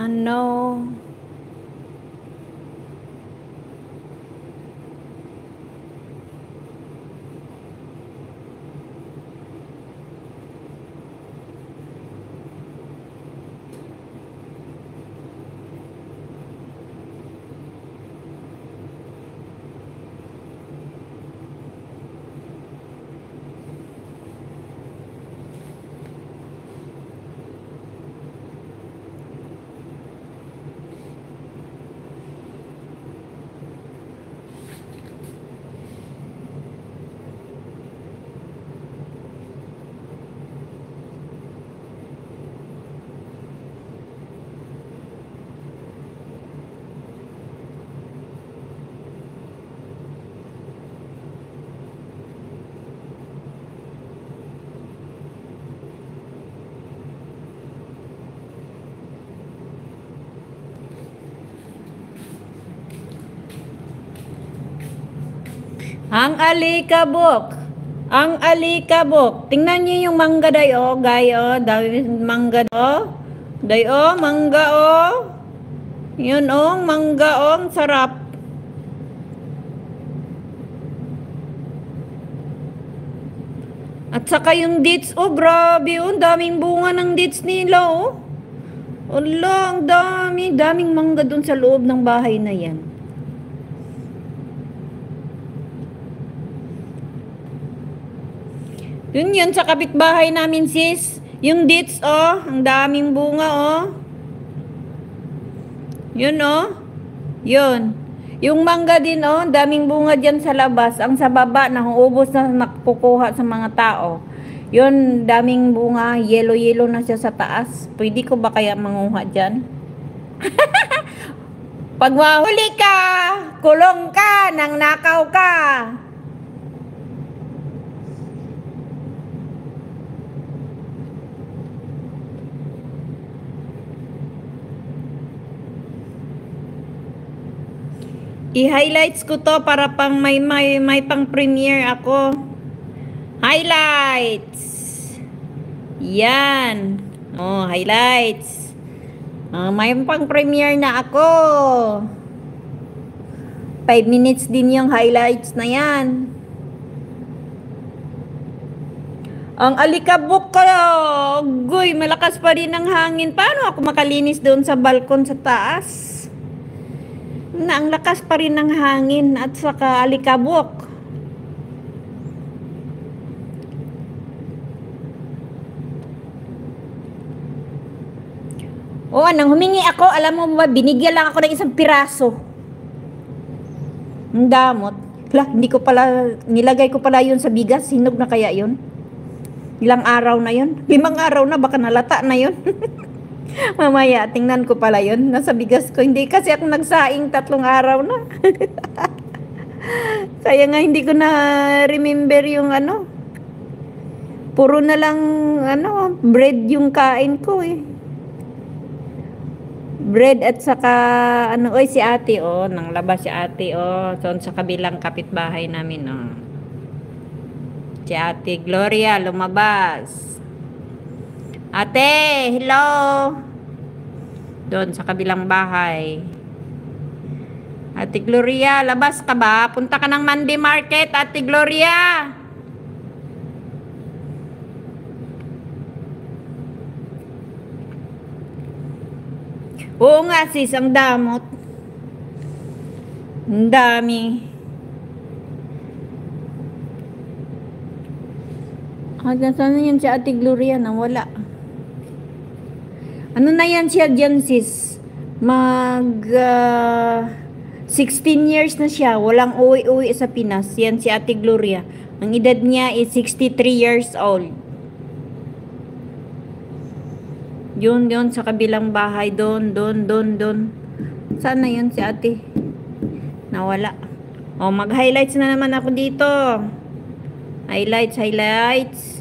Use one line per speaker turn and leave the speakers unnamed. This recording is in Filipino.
Ano? Ang alikabok. Ang alikabok. Tingnan niyo yung mangga day oh, gay oh, dami mangga oh. Day oh, mangga oh. Yun oh, mangga oh, ang sarap. At saka yung dates oh, grabe oh, daming bunga ng dates nila oh. Ala, ang daming mangga dun sa loob ng bahay na yan. Yun yun sa kapitbahay namin sis. Yung dates oh, ang daming bunga oh. Yun oh. Yun. Yung mangga din oh, daming bunga dyan sa labas. Ang sa baba, nakuubos na nakukuha sa mga tao. Yun, daming bunga. Yellow na siya sa taas. Pwede ko ba kaya manguha dyan? Pag mahuli ka, kulong ka, nang nakaw ka. I-highlights ko to para pang may pang premiere ako. Highlights. Yan. Oh, highlights. May pang premiere na ako. 5 minutes din yung highlights na yan. Ang alikabok ko, goy, malakas pa rin ang hangin. Paano ako makalinis doon sa balkon sa taas? Na ang lakas pa rin ng hangin at saka alikabok. Oo, nang humingi ako, alam mo ba, binigyan lang ako ng isang piraso. Ang damot. Hindi ko pala, nilagay ko pala yun sa bigas. Hinog na kaya yun? Ilang araw na yun? 5 araw na, baka nalata na yun. Mamaya, tingnan ko pala yun. Nasa bigas ko. Hindi kasi ako nagsaing 3 araw na. Kaya nga hindi ko na remember yung ano. Puro na lang ano, bread yung kain ko eh. Bread at saka ano, oy si ate oh, nang labas si ate oh. So, sa kabilang kapitbahay namin oh. Si ate Gloria lumabas. Ate, hello. Doon sa kabilang bahay. Ate Gloria, labas ka ba? Punta ka ng Monday Market, Ate Gloria. Oo nga sis, ang damot. Ang dami. Saan na yan si Ate Gloria? Nawala. Ano na yan siya dyan sis? 16 years na siya. Walang uwi-uwi sa Pinas. Yan si Ate Gloria. Ang edad niya is 63 years old. Yun sa kabilang bahay. Doon. Saan na yun si ate? Nawala. O, mag-highlights na naman ako dito. Highlights.